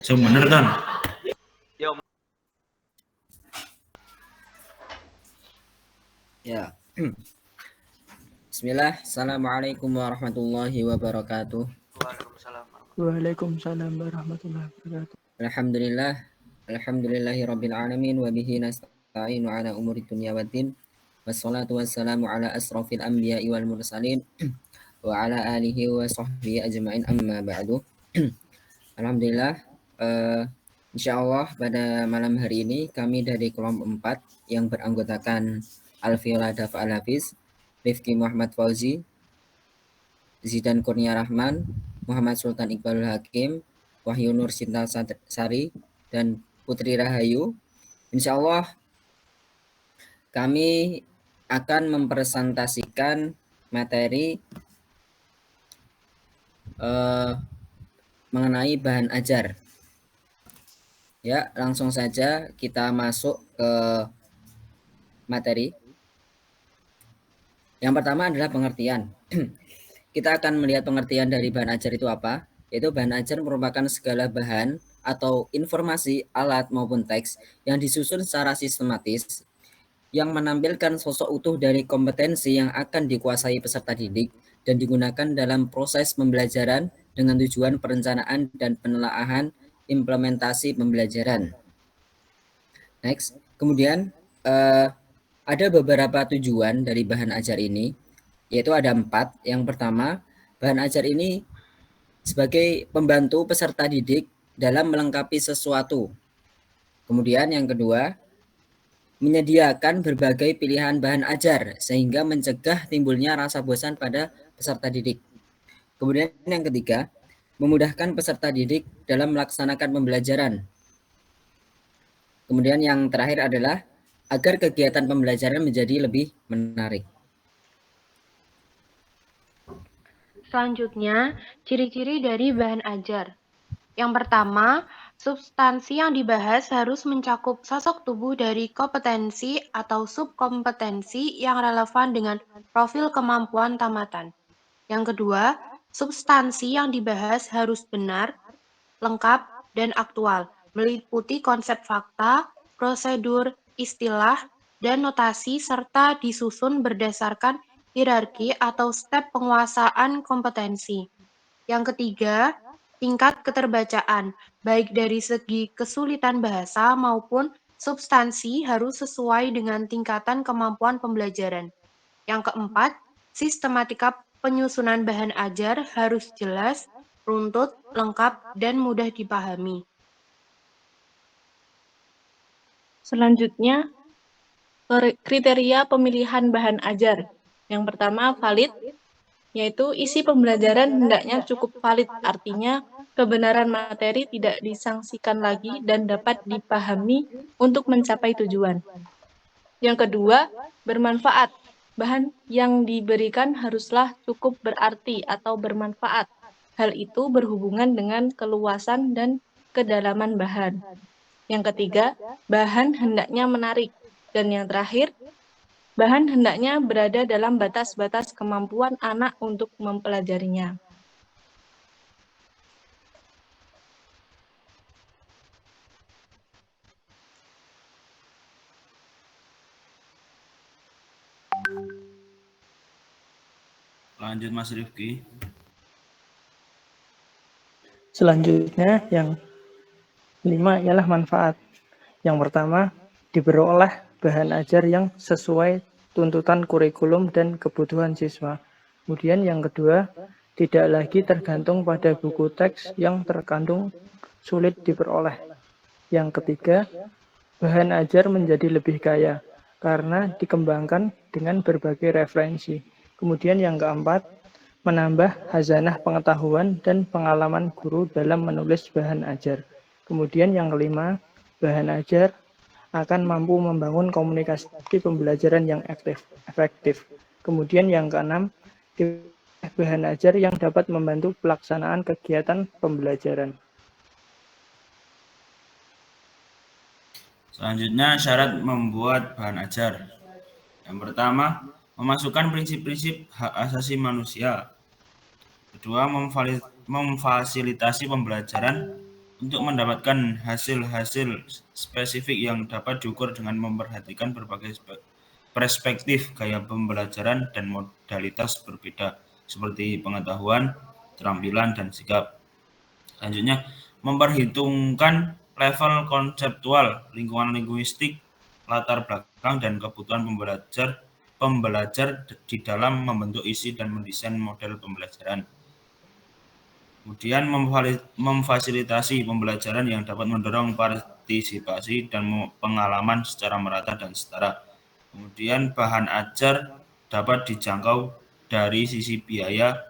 Bener kan? Ya. Bismillah. Assalamualaikum warahmatullahi wabarakatuh. Waalaikumsalam warahmatullahi wabarakatuh. Alhamdulillah. Alhamdulillahi rabbil alamin wa bihi nasta'inu ala umuri dunya waddin. Wassalatu wassalamu ala asrafil anbiya'i wal mursalin wa ala alihi wa sahbihi ajma'in amma ba'du. Alhamdulillah, insyaallah pada malam hari ini kami dari kelompok 4 yang beranggotakan Alfiola Dafa Al-Hafiz, Rifki Muhammad Fauzi, Zidan Kurnia Rahman, Muhammad Sultan Iqbalul Hakim, Wahyu Nur Sinta Sari, dan Putri Rahayu. Insyaallah kami akan mempresentasikan materi mengenai bahan ajar. Ya, langsung saja kita masuk ke materi. Yang pertama adalah pengertian. Kita akan melihat pengertian dari bahan ajar itu apa, yaitu bahan ajar merupakan segala bahan atau informasi, alat maupun teks yang disusun secara sistematis yang menampilkan sosok utuh dari kompetensi yang akan dikuasai peserta didik dan digunakan dalam proses pembelajaran dengan tujuan perencanaan dan penelaahan implementasi pembelajaran. Next, kemudian ada beberapa tujuan dari bahan ajar ini, yaitu ada 4. Yang pertama, bahan ajar ini sebagai pembantu peserta didik dalam melengkapi sesuatu. Kemudian yang kedua, menyediakan berbagai pilihan bahan ajar sehingga mencegah timbulnya rasa bosan pada peserta didik. Kemudian yang ketiga, memudahkan peserta didik dalam melaksanakan pembelajaran. Kemudian yang terakhir adalah agar kegiatan pembelajaran menjadi lebih menarik. Selanjutnya, ciri-ciri dari bahan ajar. Yang pertama, substansi yang dibahas harus mencakup sosok tubuh dari kompetensi atau subkompetensi yang relevan dengan profil kemampuan tamatan. Yang kedua, substansi yang dibahas harus benar, lengkap, dan aktual, meliputi konsep fakta, prosedur, istilah, dan notasi serta disusun berdasarkan hierarki atau step penguasaan kompetensi. Yang ketiga, tingkat keterbacaan, baik dari segi kesulitan bahasa maupun substansi harus sesuai dengan tingkatan kemampuan pembelajaran. Yang keempat, sistematika penyusunan bahan ajar harus jelas, runtut, lengkap, dan mudah dipahami. Selanjutnya, kriteria pemilihan bahan ajar. Yang pertama, valid, yaitu isi pembelajaran hendaknya cukup valid, artinya kebenaran materi tidak disangsikan lagi dan dapat dipahami untuk mencapai tujuan. Yang kedua, bermanfaat. Bahan yang diberikan haruslah cukup berarti atau bermanfaat. Hal itu berhubungan dengan keluasan dan kedalaman bahan. Yang ketiga, bahan hendaknya menarik. Dan yang terakhir, bahan hendaknya berada dalam batas-batas kemampuan anak untuk mempelajarinya. Lanjut Mas Rifki. Selanjutnya yang 5 ialah manfaat. Yang pertama, diperoleh bahan ajar yang sesuai tuntutan kurikulum dan kebutuhan siswa. Kemudian yang kedua, tidak lagi tergantung pada buku teks yang terkandung sulit diperoleh. Yang ketiga, bahan ajar menjadi lebih kaya karena dikembangkan dengan berbagai referensi. Kemudian yang keempat, menambah khazanah pengetahuan dan pengalaman guru dalam menulis bahan ajar. Kemudian yang kelima, bahan ajar akan mampu membangun komunikasi pembelajaran yang efektif. Kemudian yang keenam, bahan ajar yang dapat membantu pelaksanaan kegiatan pembelajaran. Selanjutnya, syarat membuat bahan ajar. Yang pertama, memasukkan prinsip-prinsip hak asasi manusia. Kedua, memfasilitasi pembelajaran untuk mendapatkan hasil-hasil spesifik yang dapat diukur dengan memperhatikan berbagai perspektif gaya pembelajaran dan modalitas berbeda seperti pengetahuan, keterampilan, dan sikap. Selanjutnya, memperhitungkan level konseptual, lingkungan linguistik, latar belakang, dan kebutuhan pembelajar di dalam membentuk isi dan mendesain model pembelajaran. Kemudian memfasilitasi pembelajaran yang dapat mendorong partisipasi dan pengalaman secara merata dan setara. Kemudian bahan ajar dapat dijangkau dari sisi biaya,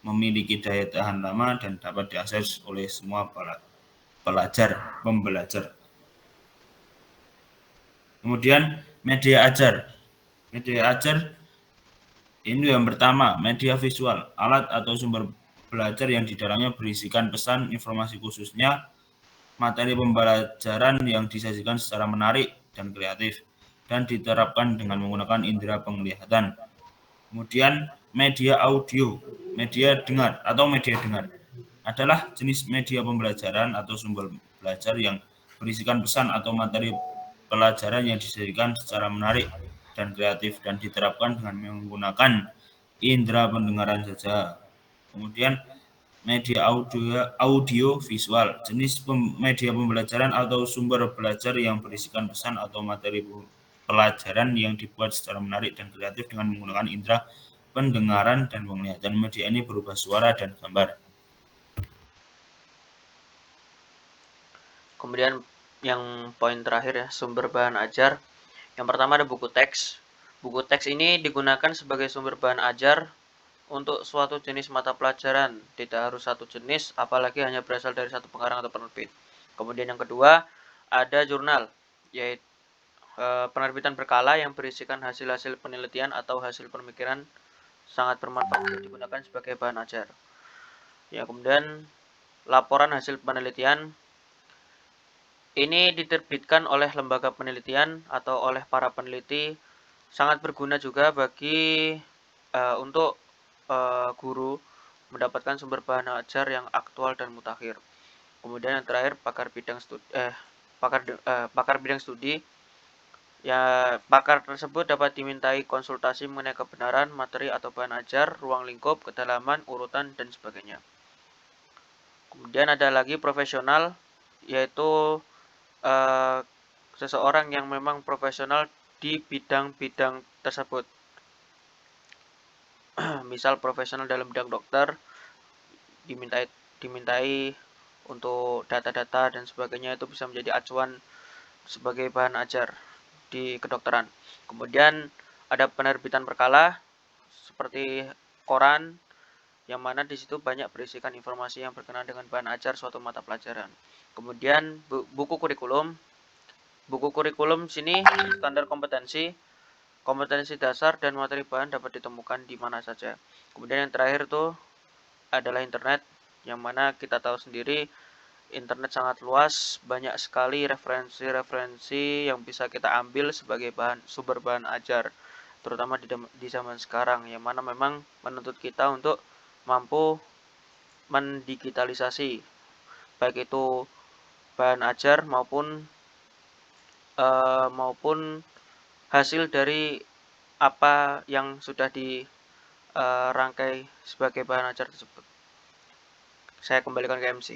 memiliki daya tahan lama, dan dapat diakses oleh semua pembelajar. Kemudian media ajar. Media ajar ini yang pertama, media visual, alat atau sumber belajar yang di dalamnya berisikan pesan, informasi khususnya, materi pembelajaran yang disajikan secara menarik dan kreatif, dan diterapkan dengan menggunakan indera penglihatan. Kemudian media audio, media dengar atau media dengar adalah jenis media pembelajaran atau sumber belajar yang berisikan pesan atau materi pelajaran yang disajikan secara menarik dan kreatif dan diterapkan dengan menggunakan indera pendengaran saja. Kemudian media audio visual, jenis media pembelajaran atau sumber belajar yang berisikan pesan atau materi pelajaran yang dibuat secara menarik dan kreatif dengan menggunakan indera pendengaran dan penglihatan. Media ini berupa suara dan gambar. Kemudian yang poin terakhir ya, sumber bahan ajar. Yang pertama ada buku teks. Buku teks ini digunakan sebagai sumber bahan ajar untuk suatu jenis mata pelajaran, tidak harus satu jenis, apalagi hanya berasal dari satu pengarang atau penerbit. Kemudian yang kedua, ada jurnal, yaitu penerbitan berkala yang berisikan hasil-hasil penelitian atau hasil pemikiran sangat bermanfaat untuk digunakan sebagai bahan ajar. Ya, kemudian laporan hasil penelitian ini diterbitkan oleh lembaga penelitian atau oleh para peneliti, sangat berguna juga bagi untuk guru mendapatkan sumber bahan ajar yang aktual dan mutakhir. Kemudian yang terakhir, pakar bidang studi. Ya, pakar tersebut dapat dimintai konsultasi mengenai kebenaran materi atau bahan ajar, ruang lingkup, kedalaman, urutan, dan sebagainya. Kemudian ada lagi profesional, yaitu seseorang yang memang profesional di bidang-bidang tersebut. Misal profesional dalam bidang dokter, dimintai untuk data-data dan sebagainya, itu bisa menjadi acuan sebagai bahan ajar di kedokteran. Kemudian ada penerbitan berkala seperti koran, yang mana di situ banyak berisikan informasi yang berkenaan dengan bahan ajar suatu mata pelajaran. Kemudian buku kurikulum. Buku kurikulum sini standar kompetensi dasar dan materi bahan dapat ditemukan di mana saja. Kemudian yang terakhir tuh adalah internet, yang mana kita tahu sendiri internet sangat luas, banyak sekali referensi-referensi yang bisa kita ambil sebagai sumber bahan ajar, terutama di zaman sekarang, yang mana memang menuntut kita untuk mampu mendigitalisasi baik itu bahan ajar maupun hasil dari apa yang sudah dirangkai sebagai bahan ajar tersebut. Saya kembalikan ke MC.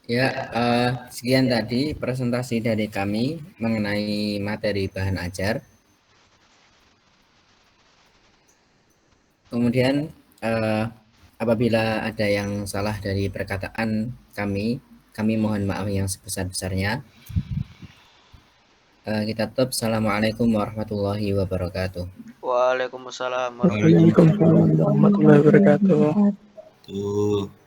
Ya, sekian tadi presentasi dari kami mengenai materi bahan ajar. Kemudian apabila ada yang salah dari perkataan kami mohon maaf yang sebesar-besarnya. Kita tutup. Assalamualaikum warahmatullahi wabarakatuh. Waalaikumsalam warahmatullahi wabarakatuh. Tuh.